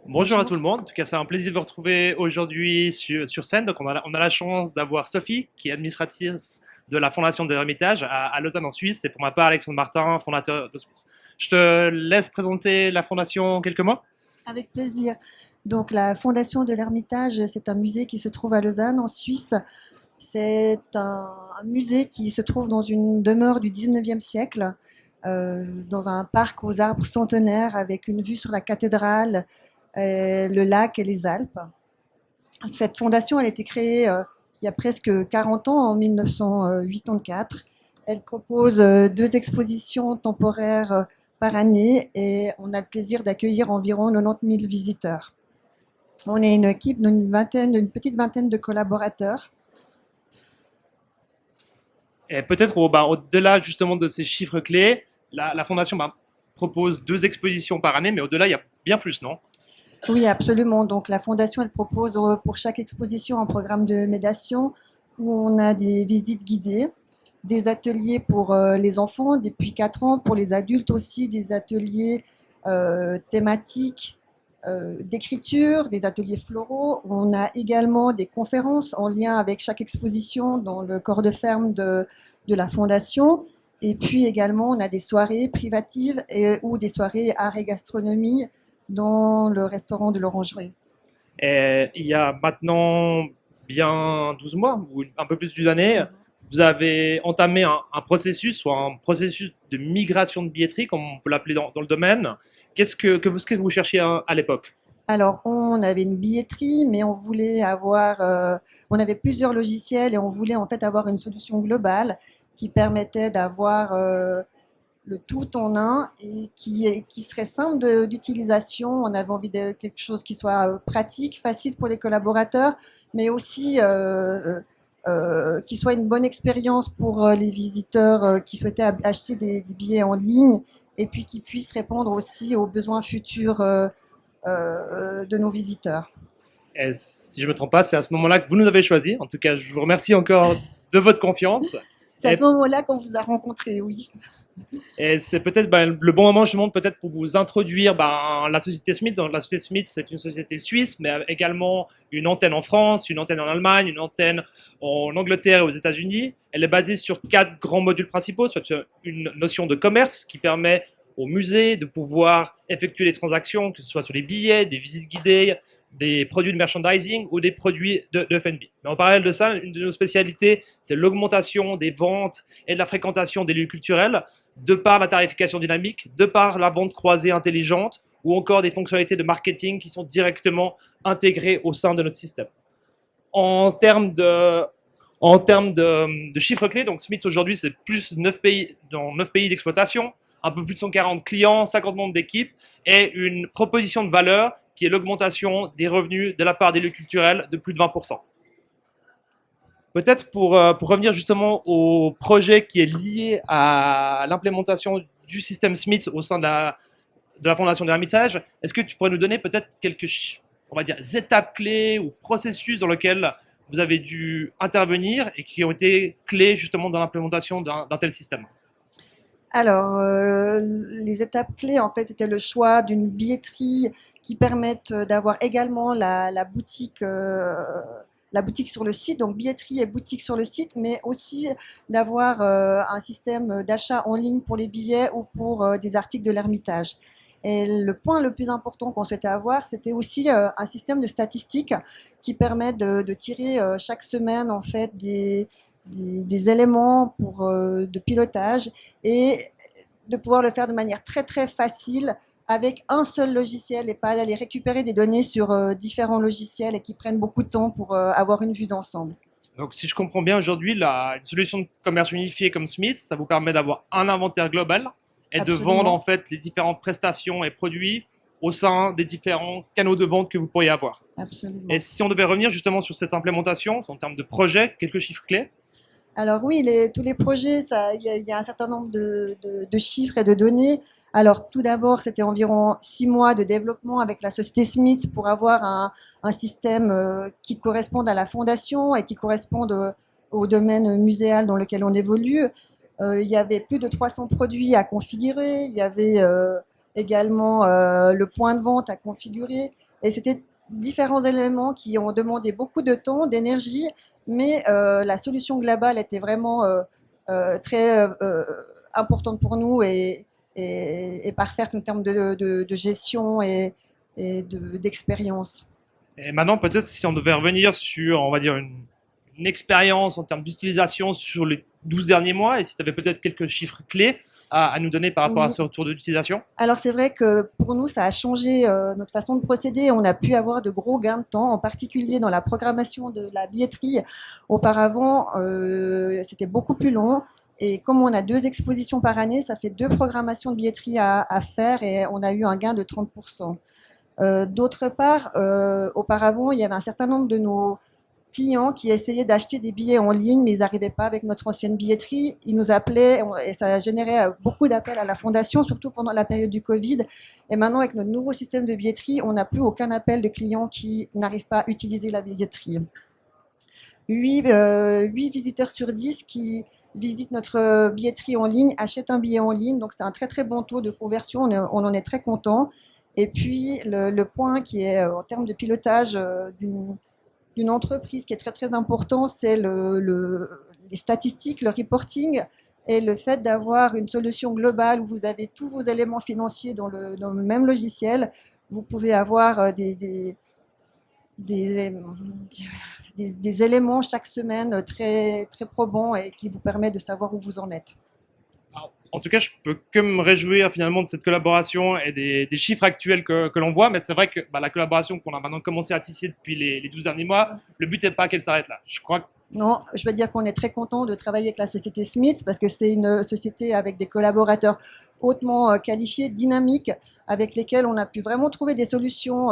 Bonjour à tout Bonjour. le monde. En tout cas, c'est un plaisir de vous retrouver aujourd'hui sur scène. Donc, on a la chance d'avoir Sophie, qui est administratrice de la Fondation de l'Ermitage à Lausanne en Suisse. Et pour ma part, Alexandre Martin, fondateur de Suisse. Je te laisse présenter la Fondation en quelques mots. Avec plaisir. Donc, la Fondation de l'Ermitage, c'est un musée qui se trouve à Lausanne, en Suisse. C'est un musée qui se trouve dans une demeure du 19e siècle, dans un parc aux arbres centenaires avec une vue sur la cathédrale, le lac et les Alpes. Cette fondation, elle a été créée il y a presque 40 ans, en 1984. Elle propose deux expositions temporaires par année et on a le plaisir d'accueillir environ 90 000 visiteurs. On est une équipe d'une petite vingtaine de collaborateurs. Et peut-être au-delà justement de ces chiffres clés, la Fondation propose 2 expositions par année, mais au-delà, il y a bien plus, non? Oui, absolument. Donc la fondation, elle propose pour chaque exposition un programme de médiation où on a des visites guidées, des ateliers pour les enfants depuis 4 ans, pour les adultes aussi, des ateliers thématiques d'écriture, des ateliers floraux. On a également des conférences en lien avec chaque exposition dans le corps de ferme de la fondation. Et puis également, on a des soirées privatives ou des soirées art et gastronomie dans le restaurant de l'Orangerie. Et il y a maintenant bien 12 mois, ou un peu plus d'une année, vous avez entamé un processus, soit un processus de migration de billetterie, comme on peut l'appeler dans le domaine. Qu'est-ce que vous cherchiez à l'époque? Alors, on avait une billetterie, mais on voulait avoir, on avait plusieurs logiciels et on voulait en fait avoir une solution globale qui permettait d'avoir le tout en un et qui serait simple d'utilisation. On avait envie de quelque chose qui soit pratique, facile pour les collaborateurs, mais aussi qui soit une bonne expérience pour les visiteurs qui souhaitaient acheter des billets en ligne et puis qui puissent répondre aussi aux besoins futurs de nos visiteurs. Et si je ne me trompe pas, c'est à ce moment-là que vous nous avez choisi. En tout cas, je vous remercie encore de votre confiance. C'est à Et ce moment-là qu'on vous a rencontré, oui. Et c'est peut-être le bon moment, je montre peut-être pour vous introduire la société Smith. Donc, la société Smith, c'est une société suisse, mais également une antenne en France, une antenne en Allemagne, une antenne en Angleterre et aux États-Unis. Elle est basée sur 4 grands modules principaux, soit une notion de commerce qui permet au musée de pouvoir effectuer des transactions, que ce soit sur les billets, des visites guidées, des produits de merchandising ou des produits de F&B. Mais en parallèle de ça, une de nos spécialités, c'est l'augmentation des ventes et de la fréquentation des lieux culturels de par la tarification dynamique, de par la vente croisée intelligente ou encore des fonctionnalités de marketing qui sont directement intégrées au sein de notre système. En termes de chiffres clés, donc Smith aujourd'hui c'est plus 9 pays, dans 9 pays d'exploitation, un peu plus de 140 clients, 50 membres d'équipe et une proposition de valeur qui est l'augmentation des revenus de la part des lieux culturels de plus de 20%. Peut-être pour revenir justement au projet qui est lié à l'implémentation du système Smith au sein de la Fondation de l'Ermitage, est-ce que tu pourrais nous donner peut-être quelques, on va dire, étapes clés ou processus dans lesquels vous avez dû intervenir et qui ont été clés justement dans l'implémentation d'un tel système? Alors, les étapes clés, en fait, c'était le choix d'une billetterie qui permette d'avoir également la boutique sur le site, donc billetterie et boutique sur le site, mais aussi d'avoir un système d'achat en ligne pour les billets ou pour des articles de l'Ermitage. Et le point le plus important qu'on souhaitait avoir, c'était aussi un système de statistiques qui permet de tirer chaque semaine en fait des éléments de pilotage et de pouvoir le faire de manière très très facile avec un seul logiciel et pas d'aller récupérer des données sur différents logiciels et qui prennent beaucoup de temps pour avoir une vue d'ensemble. Donc, si je comprends bien, aujourd'hui, une solution de commerce unifié comme Smith, ça vous permet d'avoir un inventaire global et de vendre en Absolument, fait les différentes prestations et produits au sein des différents canaux de vente que vous pourriez avoir. Et absolument. si on devait revenir justement sur cette implémentation, en termes de projet, quelques chiffres clés? Alors oui, tous les projets, il y a un certain nombre de chiffres et de données. Alors tout d'abord, c'était environ 6 mois de développement avec la société Smith pour avoir un système qui corresponde à la fondation et qui corresponde au domaine muséal dans lequel on évolue. Il y avait plus de 300 produits à configurer. Il y avait également le point de vente à configurer. Et c'était différents éléments qui ont demandé beaucoup de temps, d'énergie, mais la solution globale était vraiment très importante pour nous et parfaite en termes de gestion et d'expérience. Et maintenant, peut-être si on devait revenir sur, on va dire, une expérience en termes d'utilisation sur les 12 derniers mois, et si tu avais peut-être quelques chiffres clés à nous donner par rapport à Oui. ce retour d'utilisation. Alors c'est vrai que pour nous, ça a changé notre façon de procéder. On a pu avoir de gros gains de temps, en particulier dans la programmation de la billetterie. Auparavant, c'était beaucoup plus long. Et comme on a 2 expositions par année, ça fait 2 programmations de billetterie à faire et on a eu un gain de 30%. D'autre part, auparavant, il y avait un certain nombre de nos clients qui essayaient d'acheter des billets en ligne, mais ils n'arrivaient pas avec notre ancienne billetterie. Ils nous appelaient et ça a généré beaucoup d'appels à la fondation, surtout pendant la période du Covid. Et maintenant, avec notre nouveau système de billetterie, on n'a plus aucun appel de clients qui n'arrivent pas à utiliser la billetterie. 8 visiteurs sur 10 qui visitent notre billetterie en ligne achètent un billet en ligne. Donc, c'est un très, très bon taux de conversion. On en est très content. Et puis, le point qui est en termes de pilotage d'une entreprise qui est très, très important, c'est les statistiques, le reporting et le fait d'avoir une solution globale où vous avez tous vos éléments financiers dans le même logiciel. Vous pouvez avoir des éléments chaque semaine très, très probants et qui vous permettent de savoir où vous en êtes. Alors, en tout cas, je peux que me réjouir finalement de cette collaboration et des chiffres actuels que l'on voit, mais c'est vrai que la collaboration qu'on a maintenant commencé à tisser depuis les 12 derniers mois, le but n'est pas qu'elle s'arrête là. Je crois que Non, je veux dire qu'on est très content de travailler avec la société Smith parce que c'est une société avec des collaborateurs hautement qualifiés, dynamiques, avec lesquels on a pu vraiment trouver des solutions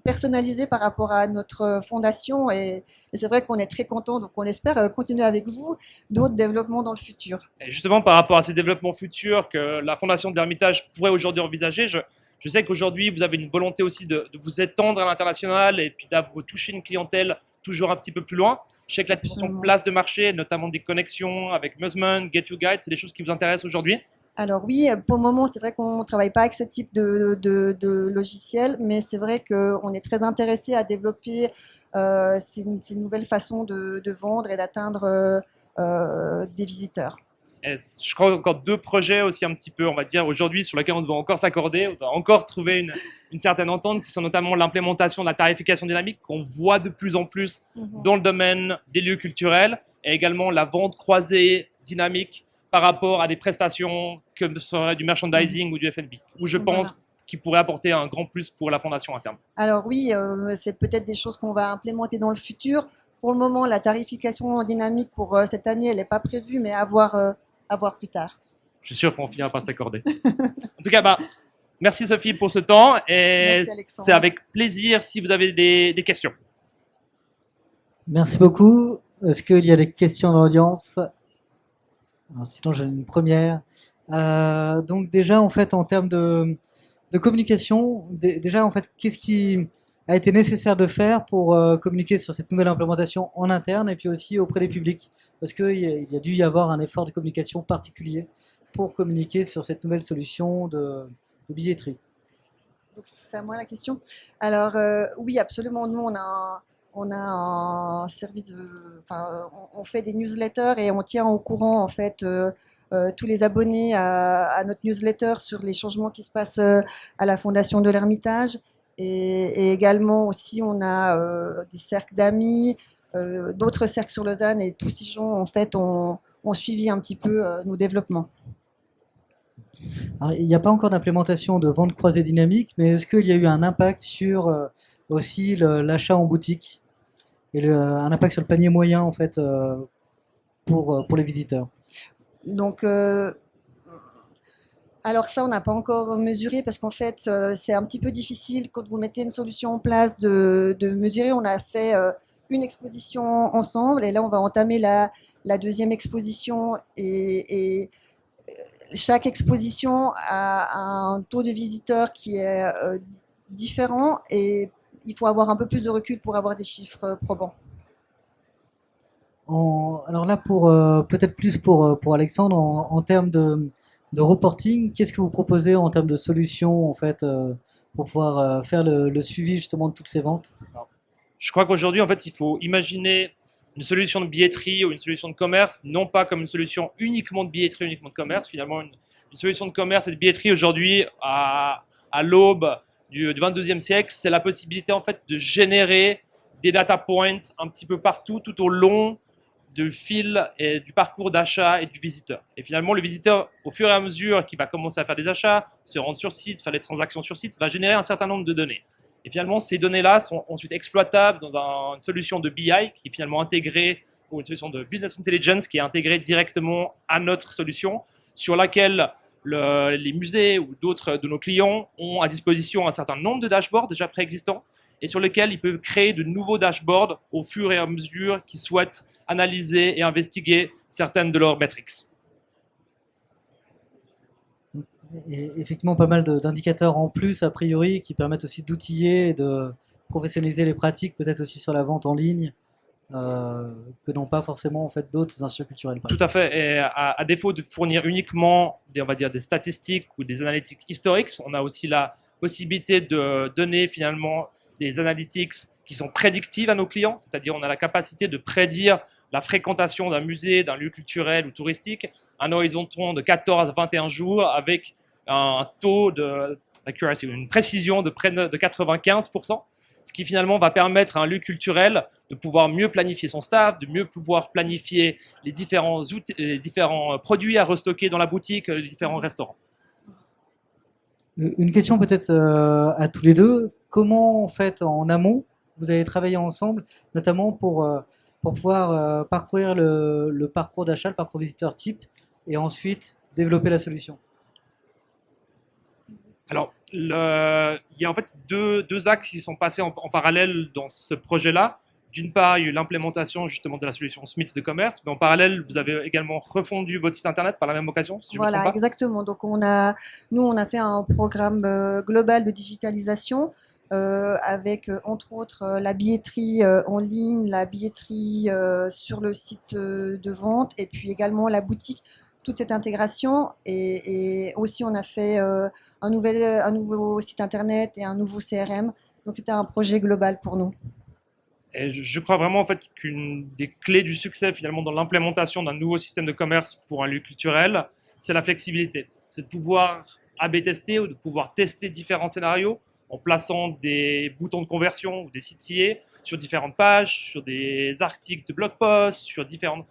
personnalisées par rapport à notre fondation. Et c'est vrai qu'on est très content, donc on espère continuer avec vous d'autres développements dans le futur. Et justement, par rapport à ces développements futurs que la Fondation de l'Ermitage pourrait aujourd'hui envisager, je sais qu'aujourd'hui, vous avez une volonté aussi de vous étendre à l'international et puis d'avoir touché une clientèle toujours un petit peu plus loin. Je sais que la dimension Absolument. place de marché, notamment des connexions avec Musman, Get You Guide, c'est des choses qui vous intéressent aujourd'hui. Alors oui, pour le moment, c'est vrai qu'on ne travaille pas avec ce type de logiciel, mais c'est vrai qu'on est très intéressé à développer c'est une nouvelle façon de vendre et d'atteindre des visiteurs. Et je crois encore deux projets aussi un petit peu, on va dire, aujourd'hui sur lesquels on doit encore s'accorder, on doit encore trouver une certaine entente, qui sont notamment l'implémentation de la tarification dynamique qu'on voit de plus en plus dans le domaine des lieux culturels et également la vente croisée dynamique par rapport à des prestations comme serait du merchandising ou du F&B, où je pense Voilà. qu'il pourrait apporter un grand plus pour la fondation à terme. Alors oui, c'est peut-être des choses qu'on va implémenter dans le futur. Pour le moment, la tarification dynamique pour cette année, elle n'est pas prévue, mais à voir plus tard. Je suis sûr qu'on finira par s'accorder. En tout cas, merci Sophie pour ce temps et Merci, Alexandre. c'est avec plaisir si vous avez des questions. Merci beaucoup. Est-ce qu'il y a des questions dans l'audience? Sinon, j'ai une première. Donc déjà, en fait, en termes de communication, déjà, en fait, qu'est-ce qui a été nécessaire de faire pour communiquer sur cette nouvelle implémentation en interne et puis aussi auprès des publics? Parce qu'il y a dû y avoir un effort de communication particulier pour communiquer sur cette nouvelle solution de billetterie. Donc c'est à moi la question. Alors oui, absolument. Nous, on a un service, enfin, on fait des newsletters et on tient au courant en fait tous les abonnés à notre newsletter sur les changements qui se passent à la Fondation de l'Ermitage. Et également aussi, on a des cercles d'amis, d'autres cercles sur Lausanne et tous ces gens en fait ont suivi un petit peu nos développements. Alors, il n'y a pas encore d'implémentation de vente croisée dynamique, mais est-ce qu'il y a eu un impact sur aussi l'achat en boutique et un impact sur le panier moyen en fait pour les visiteurs? Donc, alors ça, on n'a pas encore mesuré parce qu'en fait, c'est un petit peu difficile quand vous mettez une solution en place de mesurer. On a fait une exposition ensemble et là, on va entamer la deuxième exposition et chaque exposition a un taux de visiteurs qui est différent et il faut avoir un peu plus de recul pour avoir des chiffres probants. Alors là, peut-être plus pour Alexandre, en termes de reporting, qu'est-ce que vous proposez en termes de solutions en fait pour pouvoir faire le suivi justement de toutes ces ventes? Je crois qu'aujourd'hui, en fait, il faut imaginer une solution de billetterie ou une solution de commerce, non pas comme une solution uniquement de billetterie, uniquement de commerce. Finalement, une solution de commerce et de billetterie aujourd'hui, à l'aube du 22e siècle, c'est la possibilité en fait de générer des data points un petit peu partout, tout au long du fil et du parcours d'achat et du visiteur. Et finalement, le visiteur, au fur et à mesure qu'il va commencer à faire des achats, se rendre sur site, faire des transactions sur site, va générer un certain nombre de données. Et finalement, ces données-là sont ensuite exploitables dans une solution de BI qui est finalement intégrée, ou une solution de business intelligence qui est intégrée directement à notre solution, sur laquelle les musées ou d'autres de nos clients ont à disposition un certain nombre de dashboards déjà préexistants et sur lesquels ils peuvent créer de nouveaux dashboards au fur et à mesure qu'ils souhaitent analyser et investiguer certaines de leurs metrics. Et effectivement, pas mal d'indicateurs en plus, a priori, qui permettent aussi d'outiller et de professionnaliser les pratiques, peut-être aussi sur la vente en ligne, que n'ont pas forcément en fait d'autres institutions culturelles. Tout à fait. Et à défaut de fournir uniquement on va dire, des statistiques ou des analytics historiques, on a aussi la possibilité de donner finalement des analytics qui sont prédictives à nos clients, c'est-à-dire on a la capacité de prédire la fréquentation d'un musée, d'un lieu culturel ou touristique à un horizon de 14 à 21 jours avec un taux d'accuracy, une précision de près de 95%, ce qui finalement va permettre à un lieu culturel de pouvoir mieux planifier son staff, de mieux pouvoir planifier les différents produits à restocker dans la boutique, les différents restaurants. Une question peut-être à tous les deux. Comment en fait en amont vous avez travaillé ensemble, notamment pour pouvoir parcourir le parcours d'achat, le parcours visiteur type, et ensuite développer la solution? Alors, il y a en fait deux axes qui sont passés en parallèle dans ce projet-là. D'une part, il y a eu l'implémentation justement de la solution Smiths de commerce, mais en parallèle, vous avez également refondu votre site internet par la même occasion, si je me trompe Voilà, pas. exactement. Donc on a fait un programme global de digitalisation avec entre autres la billetterie en ligne, la billetterie sur le site de vente et puis également la boutique. Toute cette intégration et aussi on a fait un nouveau site internet et un nouveau CRM. Donc c'était un projet global pour nous. Et je crois vraiment en fait qu'une des clés du succès finalement dans l'implémentation d'un nouveau système de commerce pour un lieu culturel, c'est la flexibilité. C'est de pouvoir A/B tester ou de pouvoir tester différents scénarios en plaçant des boutons de conversion ou des CTA sur différentes pages, sur des articles de blog post, sur différents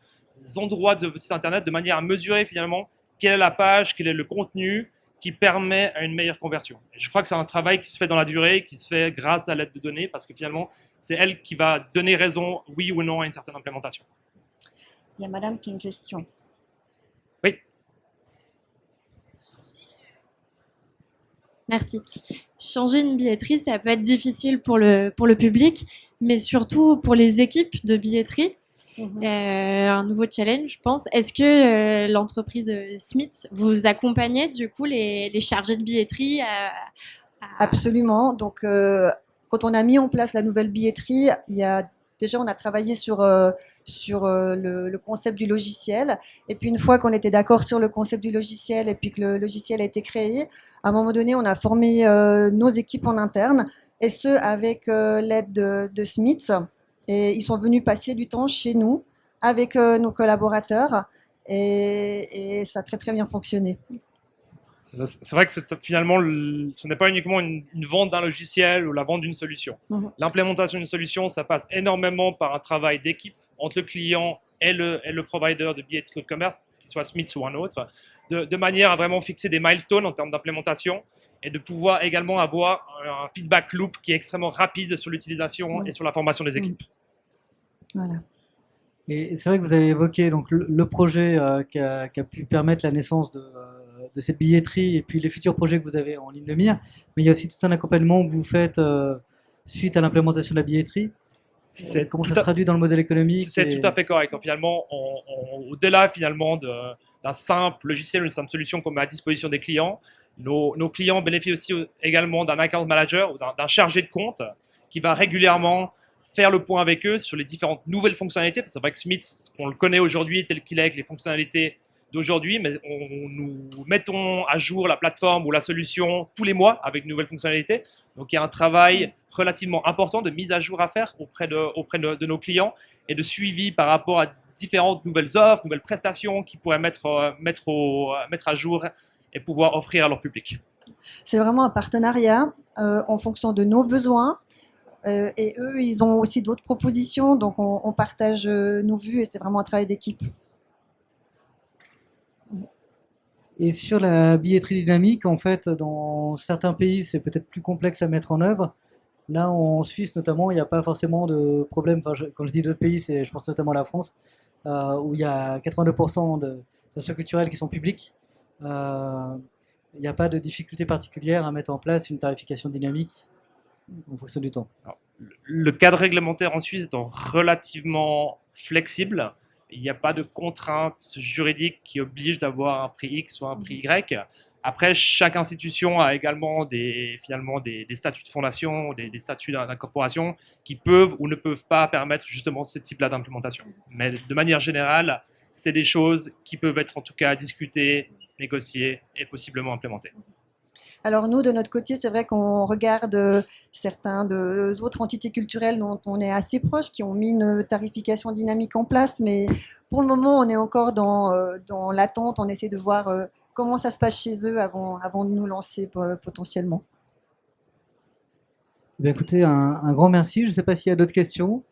endroits de votre site internet de manière à mesurer finalement quelle est la page, quel est le contenu qui permet à une meilleure conversion. Et je crois que c'est un travail qui se fait dans la durée, qui se fait grâce à l'aide de données, parce que finalement, c'est elle qui va donner raison, oui ou non, à une certaine implémentation. Il y a madame qui a une question. Oui. Merci. Changer une billetterie, ça peut être difficile pour le public, mais surtout pour les équipes de billetterie. Un nouveau challenge, je pense. Est-ce que l'entreprise Smiths vous accompagnez du coup les chargés de billetterie Absolument. Donc, quand on a mis en place la nouvelle billetterie, on a travaillé sur le concept du logiciel. Et puis, une fois qu'on était d'accord sur le concept du logiciel et puis que le logiciel a été créé, à un moment donné, on a formé nos équipes en interne, et ce, avec l'aide de Smiths. Et ils sont venus passer du temps chez nous avec nos collaborateurs et ça a très très bien fonctionné. C'est vrai que finalement, ce n'est pas uniquement une vente d'un logiciel ou la vente d'une solution. L'implémentation d'une solution, ça passe énormément par un travail d'équipe entre le client et le provider de billetterie ou de commerce, qu'il soit Smiths ou un autre, de manière à vraiment fixer des milestones en termes d'implémentation et de pouvoir également avoir un feedback loop qui est extrêmement rapide sur l'utilisation et sur la formation des équipes. Voilà. Et c'est vrai que vous avez évoqué donc, le projet qui a pu permettre la naissance de cette billetterie et puis les futurs projets que vous avez en ligne de mire, mais il y a aussi tout un accompagnement que vous faites suite à l'implémentation de la billetterie. Comment ça se traduit dans le modèle économique? C'est tout à fait correct. Donc, finalement, au-delà finalement d'un simple logiciel, une simple solution qu'on met à disposition des clients, nos clients bénéficient aussi également d'un account manager ou d'un chargé de compte qui va régulièrement faire le point avec eux sur les différentes nouvelles fonctionnalités. Parce que c'est vrai que Smiths, on le connaît aujourd'hui tel qu'il est avec les fonctionnalités d'aujourd'hui, mais nous mettons à jour la plateforme ou la solution tous les mois avec de nouvelles fonctionnalités. Donc il y a un travail relativement important de mise à jour à faire auprès de nos clients et de suivi par rapport à différentes nouvelles offres, nouvelles prestations qu'ils pourraient mettre à jour et pouvoir offrir à leur public. C'est vraiment un partenariat en fonction de nos besoins. Et eux, ils ont aussi d'autres propositions, donc on partage nos vues et c'est vraiment un travail d'équipe. Et sur la billetterie dynamique, en fait, dans certains pays, c'est peut-être plus complexe à mettre en œuvre. Là, en Suisse notamment, il n'y a pas forcément de problème. Enfin, quand je dis d'autres pays, je pense notamment à la France, où il y a 82% de stations culturelles qui sont publiques. Il n'y a pas de difficulté particulière à mettre en place une tarification dynamique en fonction du temps. Alors, le cadre réglementaire en Suisse étant relativement flexible, il n'y a pas de contraintes juridiques qui obligent d'avoir un prix X ou un prix Y. Après, chaque institution a également des statuts de fondation, des statuts d'incorporation qui peuvent ou ne peuvent pas permettre justement ce type-là d'implémentation. Mais de manière générale, c'est des choses qui peuvent être en tout cas discutées, négociées et possiblement implémentées. Alors nous, de notre côté, c'est vrai qu'on regarde certains autres entités culturelles dont on est assez proche, qui ont mis une tarification dynamique en place, mais pour le moment, on est encore dans l'attente. On essaie de voir comment ça se passe chez eux avant de nous lancer potentiellement. Eh bien, écoutez, un grand merci. Je ne sais pas s'il y a d'autres questions.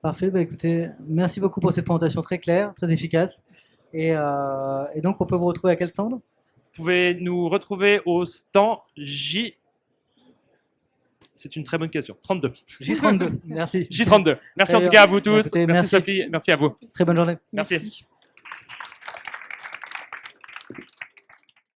Parfait. Écoutez, merci beaucoup pour cette présentation très claire, très efficace. Et donc, on peut vous retrouver à quel stand ? Vous pouvez nous retrouver au stand J. C'est une très bonne question. 32. J32. Merci. J32. Merci en tout cas à vous tous. Merci Sophie. Merci à vous. Très bonne journée. Merci.